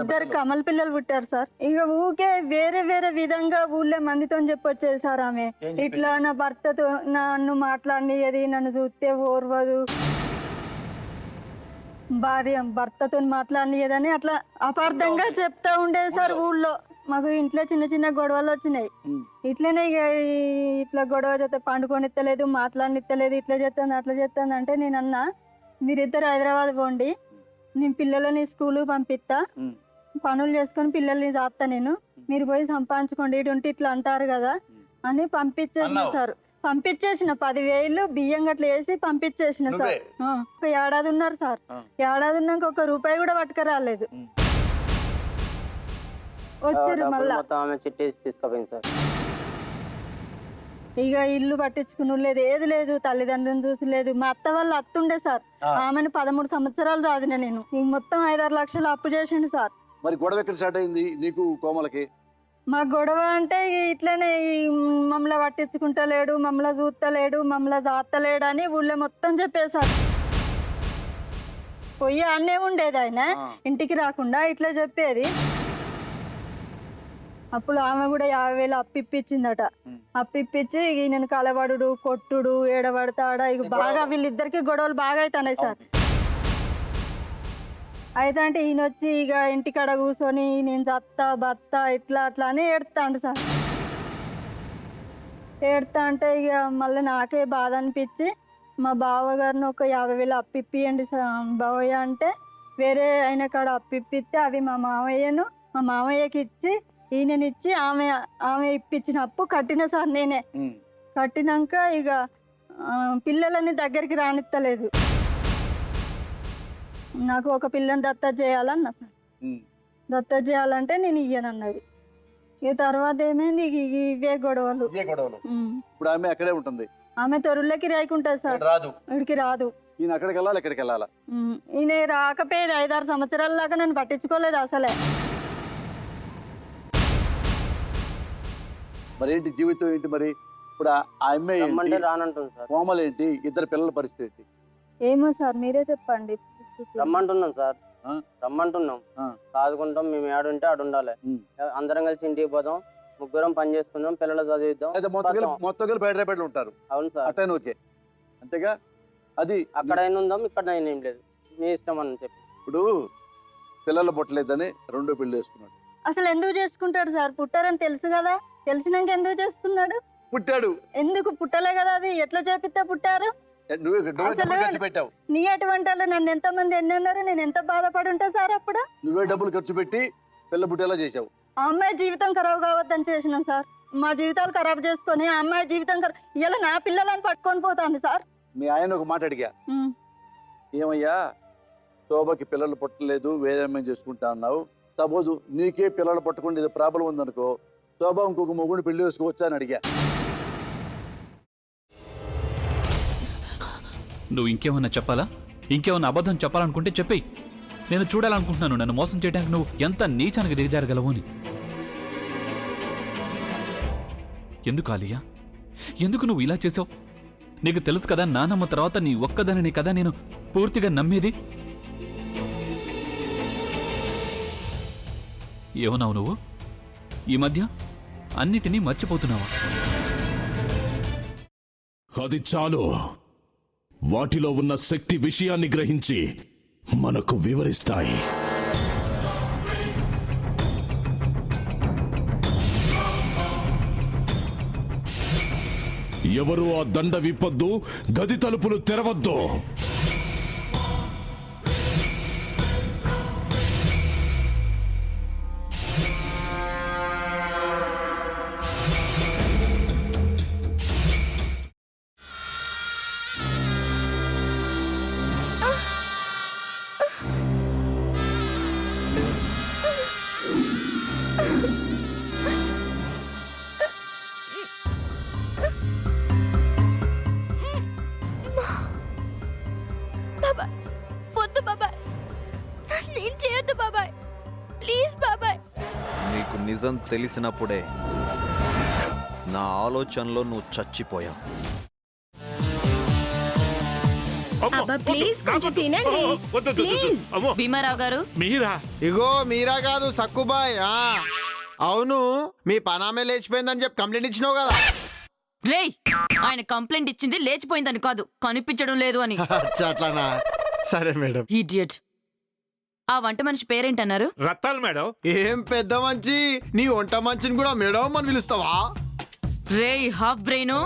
ఇద్దరు కమల పిల్లలు పుట్టారు సార్. ఇక ఊకే వేరే వేరే విధంగా ఊళ్ళో మందితో చెప్పొచ్చేది సార్. ఆమె ఇట్లా నా భర్తతో నన్ను మాట్లాడినది, నన్ను చూస్తే ఓర్వదు, భార్య భర్తతో మాట్లాడినదని అట్లా అపార్థంగా చెప్తా ఉండేది సార్. ఊళ్ళో మాకు ఇంట్లో చిన్న చిన్న గొడవలు వచ్చినాయి. ఇట్లనే ఇక ఇట్లా గొడవ చేస్తే పండుకొనిత్తలేదు, మాట్లాడనిత్తలేదు, ఇట్లా చేస్తాను అట్లా చేస్తాను అంటే నేను అన్నా, మీరిద్దరు హైదరాబాద్ పోండి, నేను పిల్లలని స్కూల్ పంపిస్తా, పనులు చేసుకొని పిల్లల్ని చేస్తా, నేను మీరు పోయి సంపాదించుకోండి, ఇటు ఇట్లా అంటారు కదా అని పంపించేసిన సార్. పంపించేసిన 10,000 బియ్యం గట్ల వేసి పంపించేసిన సార్. ఒక ఏడాది ఉన్నారు సార్. ఏడాది ఉన్నాక ఒక రూపాయి కూడా పట్టుకురాలేదు. వచ్చారు మళ్ళా తీసుకుపోయింది సార్. ఇక ఇల్లు పట్టించుకుని లేదు, ఏది లేదు, తల్లిదండ్రులను చూసి లేదు. మా అత్త వాళ్ళు అత్తుండే సార్, ఆమెను 13 సంవత్సరాలు చదివిన నేను. మొత్తం 5-6 లక్షలు అప్పు చేసిండు సార్. మరి గొడవ ఎక్కడ స్టార్ట్ అయింది నీకు కోమలకి? మా గొడవ అంటే ఇట్లనే మమ్మల్ని పట్టించుకుంటలేడు, మమ్మల్ని చూస్తలేడు, మమ్మల్ని జాతలేడు అని ఊళ్ళో మొత్తం చెప్పేశారు. పొయ్యి అన్నే ఉండేది, ఆయన ఇంటికి రాకుండా ఇట్లా చెప్పేది. అప్పుడు ఆమె కూడా 50,000 అప్పిప్పించిందట. అప్పిప్పించి ఈయనను కలబడు, కొట్టుడు, ఏడబడతాడా, ఇక బాగా వీళ్ళిద్దరికి గొడవలు బాగా అవుతున్నాయి సార్. అయితే అంటే ఈయన వచ్చి ఇక ఇంటికాడ కూర్చొని నేను చత్తా బత్తా ఇట్లా అట్లా అని ఏడుతాండు సార్. ఏడుతా అంటే ఇక మళ్ళీ నాకే బాధ అనిపించి మా బావగారిని ఒక 50,000 అప్పిప్పియండి బావయ్య అంటే, వేరే ఆయన కాడ అప్పిప్పిస్తే అవి మా మామయ్యకి ఇచ్చి ఈయననిచ్చి ఆమె ఇప్పించిన అప్పు కట్టిన సార్. నేనే కట్టినాక ఇక పిల్లలని దగ్గరికి రానిత్తలేదు. నాకు ఒక పిల్లని దత్త చేయాలన్నా సార్. దత్త చేయాలంటే నేను ఇయ్యనన్నది. ఇక తర్వాత ఏమైంది, ఇవే గొడవలు. ఇప్పుడు ఆమె అక్కడే ఉంటుంది. ఆమె తొరుళ్ళకి రాయకుంటుంది సార్, ఇక్కడికి రాదు. ఈయన అక్కడికి వెళ్ళాలి, ఎక్కడికి వెళ్ళాలా? ఈయన రాకపోయేది 5-6 సంవత్సరాల దాకా నన్ను పట్టించుకోలేదు అసలే. మరి ఏంటి జీవితం ఏంటి మరి? ఇప్పుడు ఆ అమ్మాయి కోమలు ఏంటి, ఇద్దరు పిల్లల పరిస్థితి ఏంటి? ఏమో సార్ మీరే చెప్పండి. రమ్మంటున్నాం సార్, రమ్మంటున్నాం, చదువుకుంటాం, మేము ఏడుంటే ఆడు ఉండాలి, అందరం కలిసి ఇంటికి పోదాం, ముగ్గురం పని చేసుకుందాం, పిల్లలు చదివిద్దాం. మొత్తం హైదరాబాద్ లో ఉంటారు. అవును సార్, అట్టైనా ఓకే, అంతేగా. అది అక్కడైనా ఉందాం, ఇక్కడైనా ఏం లేదు, మీ ఇష్టం అని చెప్పి. ఇప్పుడు పిల్లలు పుట్టలేదని రెండో పెళ్లి చేసుకున్నాడు. అసలు ఎందుకు చేసుకుంటాడు సార్? పుట్టారని తెలుసు కదా, తెలిసినాక ఎందుకు చేసుకున్నాడు? పుట్టాడు, ఎందుకు పుట్టలే కదా, అది ఎట్లా చేపిస్తే పుట్టారు? నీ అటువంటి వాళ్ళు నన్ను ఎంతమంది ఎన్ని అన్నారు, నేను ఎంత బాధపడి ఉంటా సార్. అప్పుడు నువ్వే డబ్బులు ఖర్చు పెట్టి పిల్ల పుట్టేలా చేసావు. ఆ అమ్మాయి జీవితం ఖరాబ్ కావద్దని చేసినాం సార్. మా జీవితాలు ఖరాబ్ చేసుకొని ఆ అమ్మాయి జీవితం ఇలా నా పిల్లలని పట్టుకొని పోతాను సార్. మీ ఆయన ఒక మాట అడిగా, ఏమయ్యా శోభకి పిల్లలు పుట్టలేదు, వేరే అమ్మాయి చేసుకుంటా అన్నావు, సపోజ్ నీకే పిల్లలు పట్టుకుంటే ఇది ప్రాబ్లం ఉందనుకో, శోభ ఇంకొక మొగుడిని పెళ్లి చేసుకోవచ్చా అని అడిగా. నువ్వు ఇంకేమన్నా చెప్పాలా? ఇంకేమన్నా అబద్ధం చెప్పాలనుకుంటే చెప్పేయి. నేను చూడాలనుకుంటున్నాను నన్ను మోసం చేయడానికి నువ్వు ఎంత నీచానికి దిగజారగలవు అని. ఎందుకు ఆలియా, ఎందుకు నువ్వు ఇలా చేసావు? నీకు తెలుసు కదా నానమ్మ తర్వాత నీ ఒక్కదానిని కదా నేను పూర్తిగా నమ్మేది. ఏమన్నావు నువ్వు? ఈ మధ్య అన్నిటినీ మర్చిపోతున్నావా? అది చాలు. వాటిలో ఉన్న శక్తి విషయాన్ని గ్రహించి మనకు వివరిస్తాయి. ఎవరు ఆ దండ విప్పొద్దు, గది తలుపులు తెరవద్దు. నీకు నిజం తెలిసినప్పుడే నా ఆలోచనలో నువ్వు చచ్చిపోయావు. అబ్బా ప్లీజ్ కొంచెం తినండి ప్లీజ్. భీమారావు గారు మీరా? ఇగో మీరా కాదు సక్కుబాయ్. అవును, మీ పనామే లేచిపోయిందని చెప్పి కంప్లైంట్ ఇచ్చినావు కదా. రేయ్, ఆయన కంప్లైంట్ ఇచ్చింది లేచిపోయిందని కాదు, కనిపించడం లేదు అని. అచ్చా, అట్లానా? సరే మేడం. ఇడియట్. ఆ వంట మనిషి పేరేంటన్నారు? రత్తాలు మేడం. ఏం పెద్ద మంచి, నీ వంట మంచిని కూడా మేడం అని పిలుస్తావా? రేయ్ హాఫ్ బ్రెయిన్,